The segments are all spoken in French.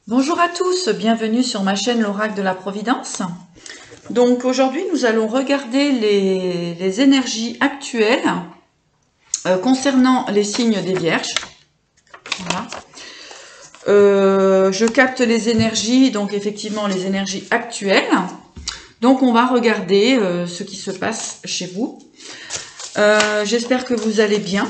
Bonjour à tous, bienvenue sur ma chaîne l'Oracle de la Providence. Donc aujourd'hui nous allons regarder les énergies actuelles concernant les signes des Vierges. Voilà. Je capte les énergies, donc effectivement les énergies actuelles. Donc on va regarder ce qui se passe chez vous. J'espère que vous allez bien,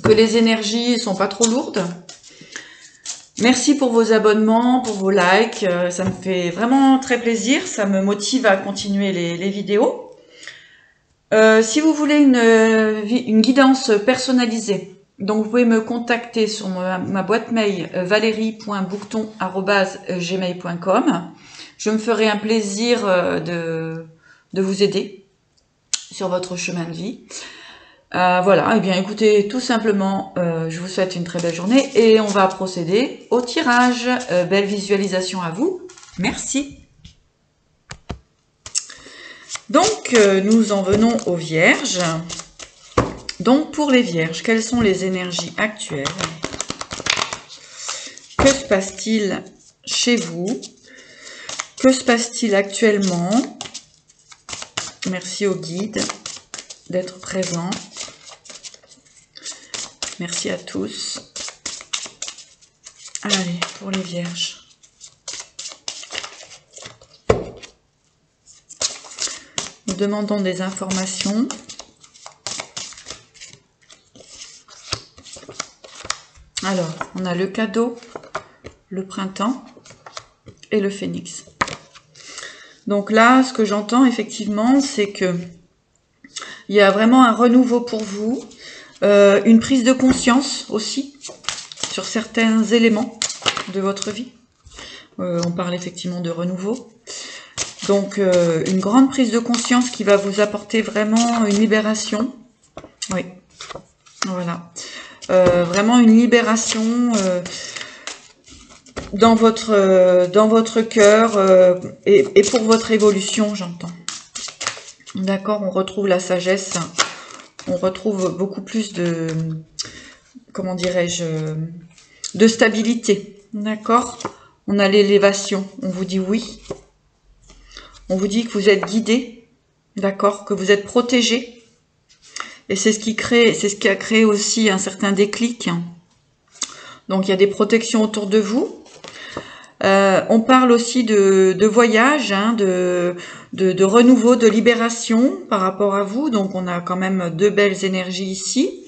que les énergies ne sont pas trop lourdes. Merci pour vos abonnements, pour vos likes, ça me fait vraiment très plaisir, ça me motive à continuer les vidéos. Si vous voulez une guidance personnalisée, donc vous pouvez me contacter sur ma boîte mail valerie.boucton@gmail.com. Je me ferai un plaisir de vous aider sur votre chemin de vie. Voilà, et bien écoutez, tout simplement, je vous souhaite une très belle journée et on va procéder au tirage. Belle visualisation à vous. Merci. Donc, nous en venons aux Vierges. Donc, pour les Vierges, quelles sont les énergies actuelles? Que se passe-t-il chez vous? Que se passe-t-il actuellement? Merci aux guides d'être présents. Merci à tous. Allez, pour les Vierges. Nous demandons des informations. Alors, on a le cadeau, le printemps et le phénix. Donc là, ce que j'entends effectivement, c'est que il y a vraiment un renouveau pour vous. Une prise de conscience aussi sur certains éléments de votre vie. On parle effectivement de renouveau. Donc, une grande prise de conscience qui va vous apporter vraiment une libération. Oui, voilà. Vraiment une libération dans votre cœur et pour votre évolution, j'entends. D'accord, on retrouve la sagesse. On retrouve beaucoup plus de, comment dirais-je, de stabilité, d'accord? On a l'élévation, on vous dit oui. On vous dit que vous êtes guidé, d'accord? Que vous êtes protégé. Et c'est ce qui a créé aussi un certain déclic. Donc il y a des protections autour de vous. On parle aussi de voyage, hein, de renouveau, de libération par rapport à vous. Donc on a quand même deux belles énergies ici.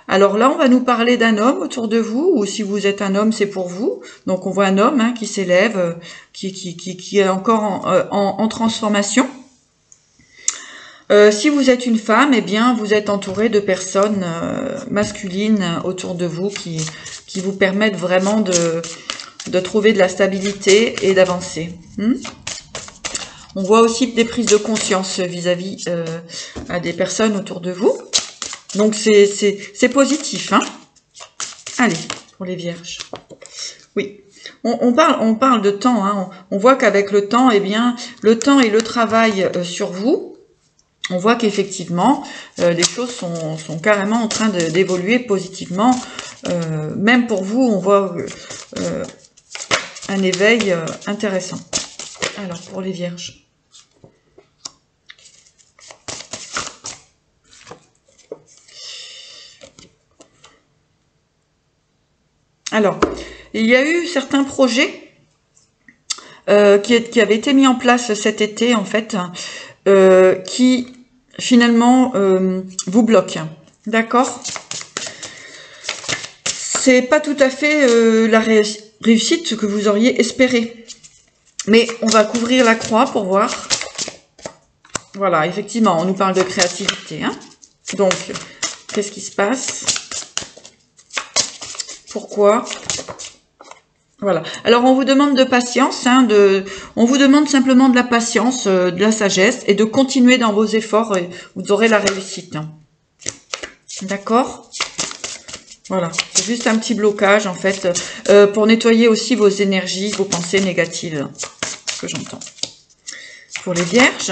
Alors là, on va nous parler d'un homme autour de vous, ou si vous êtes un homme, c'est pour vous. Donc on voit un homme qui s'élève, qui est encore en transformation. Si vous êtes une femme, eh bien vous êtes entouré de personnes masculines autour de vous qui vous permettent vraiment de trouver de la stabilité et d'avancer. On voit aussi des prises de conscience vis-à-vis à des personnes autour de vous. Donc c'est positif. Hein. Allez, pour les Vierges. Oui, on parle de temps. Hein. On voit qu'avec le temps, eh bien, le temps et le travail sur vous, on voit qu'effectivement, les choses sont carrément en train d'évoluer positivement. Même pour vous, on voit un éveil intéressant. Alors, pour les Vierges. Alors, il y a eu certains projets qui avaient été mis en place cet été, en fait, qui finalement vous bloquent. D'accord? C'est pas tout à fait la réussite que vous auriez espéré. Mais on va couvrir la croix pour voir. Voilà, effectivement, on nous parle de créativité. Hein. Donc, qu'est-ce qui se passe? Pourquoi? Voilà. Alors, on vous demande de patience. Hein, on vous demande simplement de la patience, de la sagesse et de continuer dans vos efforts et vous aurez la réussite. Hein. D'accord? Voilà, c'est juste un petit blocage en fait pour nettoyer aussi vos énergies, vos pensées négatives, ce que j'entends. Pour les Vierges,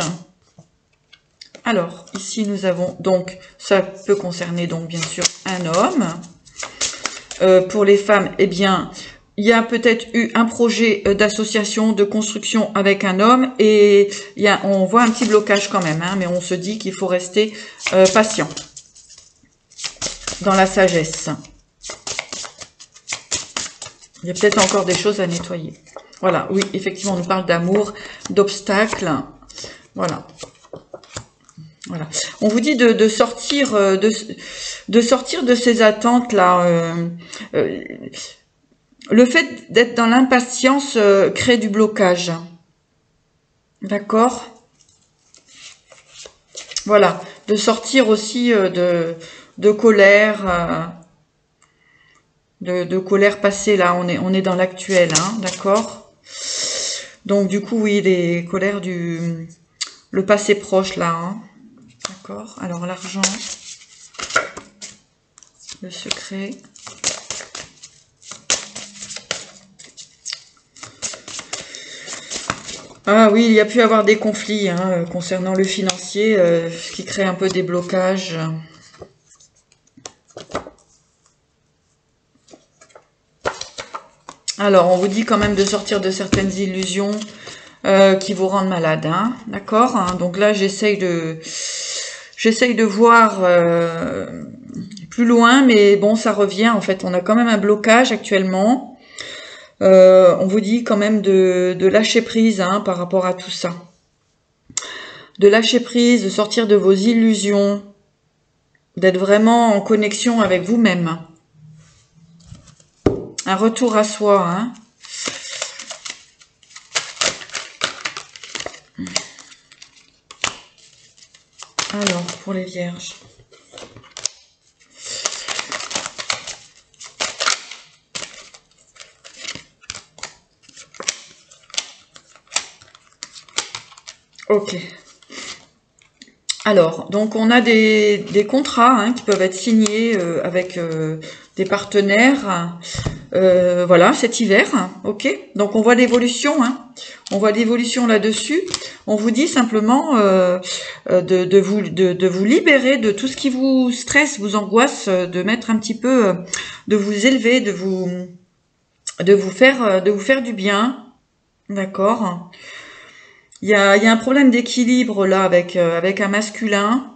alors ici nous avons donc, ça peut concerner donc bien sûr un homme. Pour les femmes, eh bien, il y a peut-être eu un projet d'association, de construction avec un homme et on voit un petit blocage quand même, hein, mais on se dit qu'il faut rester patient dans la sagesse. Il y a peut-être encore des choses à nettoyer. Voilà, oui, effectivement, on nous parle d'amour, d'obstacles. Voilà. Voilà. On vous dit de sortir de ces attentes-là. Le fait d'être dans l'impatience crée du blocage. D'accord? Voilà. De sortir aussi de colère, de colère passée, là. On est dans l'actuel, hein, d'accord? Donc, du coup, oui, les colères le passé proche, là, hein. D'accord? Alors, l'argent, le secret. Ah oui, il y a pu avoir des conflits hein, concernant le financier, ce qui crée un peu des blocages. Alors, on vous dit quand même de sortir de certaines illusions qui vous rendent malade, hein, d'accord, hein. Donc là, j'essaye de voir plus loin, mais bon, ça revient. En fait, on a quand même un blocage actuellement. On vous dit quand même de lâcher prise hein, par rapport à tout ça. De lâcher prise, de sortir de vos illusions, d'être vraiment en connexion avec vous-même. Un retour à soi. Hein. Alors, pour les vierges. Ok. Alors, donc on a des contrats hein, qui peuvent être signés avec des partenaires. Voilà, cet hiver. Ok. Donc on voit l'évolution. Hein. On voit l'évolution là-dessus. On vous dit simplement de vous libérer de tout ce qui vous stresse, vous angoisse, de mettre un petit peu, de vous élever, de vous faire du bien. D'accord. Il y a un problème d'équilibre là avec un masculin,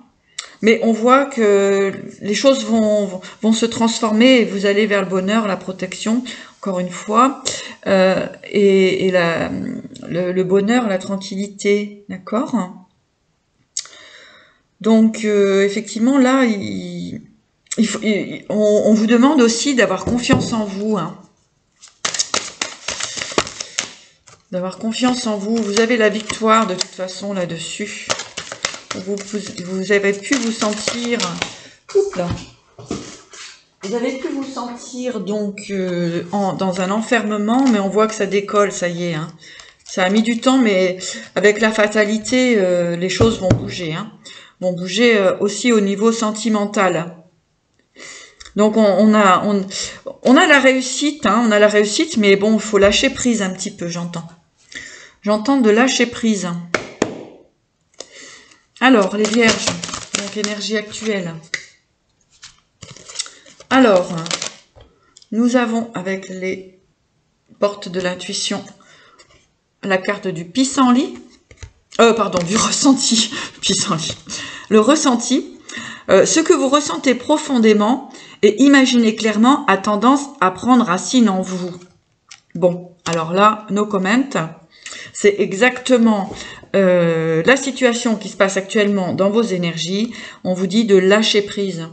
mais on voit que les choses vont se transformer et vous allez vers le bonheur, la protection, encore une fois, et le bonheur, la tranquillité, d'accord. Donc effectivement là, on vous demande aussi d'avoir confiance en vous. Hein. D'avoir confiance en vous. Vous avez la victoire de toute façon là-dessus. Vous avez pu vous sentir... Oups là. Vous avez pu vous sentir donc dans un enfermement, mais on voit que ça décolle, ça y est. Hein. Ça a mis du temps, mais avec la fatalité, les choses vont bouger. Hein. Vont bouger aussi au niveau sentimental. Donc on a la réussite, hein, on a la réussite, mais bon, il faut lâcher prise un petit peu, j'entends. J'entends de lâcher prise. Alors, les vierges, donc énergie actuelle. Alors, nous avons avec les portes de l'intuition la carte du pissenlit. Pardon, du ressenti. Pissenlit. Le ressenti. Ce que vous ressentez profondément et imaginez clairement a tendance à prendre racine en vous. Bon, alors là, no comment. C'est exactement la situation qui se passe actuellement dans vos énergies. On vous dit de lâcher prise.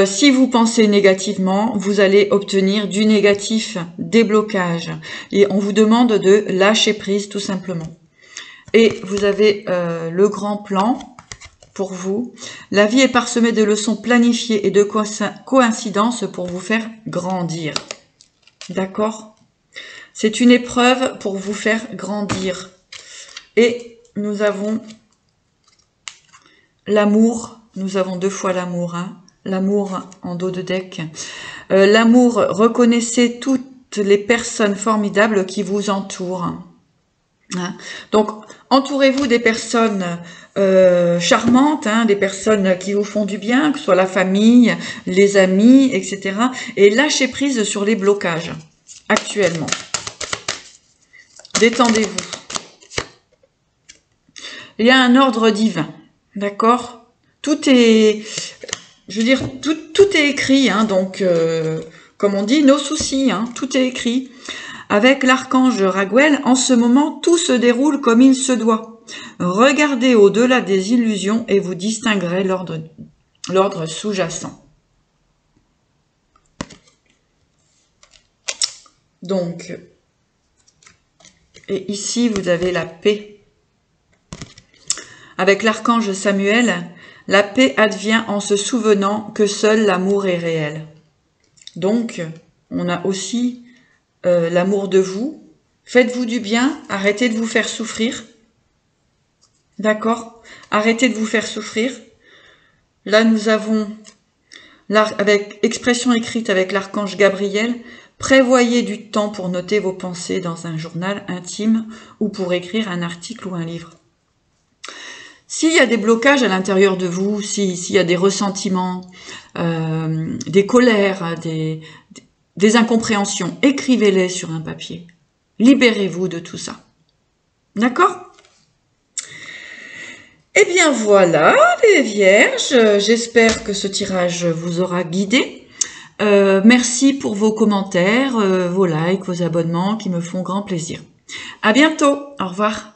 Si vous pensez négativement, vous allez obtenir du négatif, des blocages. Et on vous demande de lâcher prise tout simplement. Et vous avez le grand plan pour vous. La vie est parsemée de leçons planifiées et de coïncidences pour vous faire grandir. D'accord ? C'est une épreuve pour vous faire grandir. Et nous avons l'amour. Nous avons deux fois l'amour. Hein. L'amour en dos de deck. L'amour, reconnaissez toutes les personnes formidables qui vous entourent. Hein. Donc, Entourez-vous des personnes charmantes, hein, des personnes qui vous font du bien, que ce soit la famille, les amis, etc. Et lâchez prise sur les blocages actuellement. Détendez-vous. Il y a un ordre divin, d'accord? Tout est, je veux dire, tout est écrit, hein, donc, comme on dit, nos soucis, hein, tout est écrit. Avec l'archange Raguel, en ce moment, tout se déroule comme il se doit. Regardez au-delà des illusions et vous distinguerez l'ordre sous-jacent. Donc, et ici, vous avez la paix. Avec l'archange Samuel, la paix advient en se souvenant que seul l'amour est réel. Donc, on a aussi l'amour de vous. Faites-vous du bien, arrêtez de vous faire souffrir. D'accord? Arrêtez de vous faire souffrir. Là, nous avons, avec expression écrite avec l'archange Gabriel, prévoyez du temps pour noter vos pensées dans un journal intime ou pour écrire un article ou un livre. S'il y a des blocages à l'intérieur de vous, s'il y a des ressentiments, des colères, des incompréhensions, écrivez-les sur un papier. Libérez-vous de tout ça. D'accord? Eh bien voilà les vierges, j'espère que ce tirage vous aura guidé. Merci pour vos commentaires, vos likes, vos abonnements qui me font grand plaisir. À bientôt, au revoir.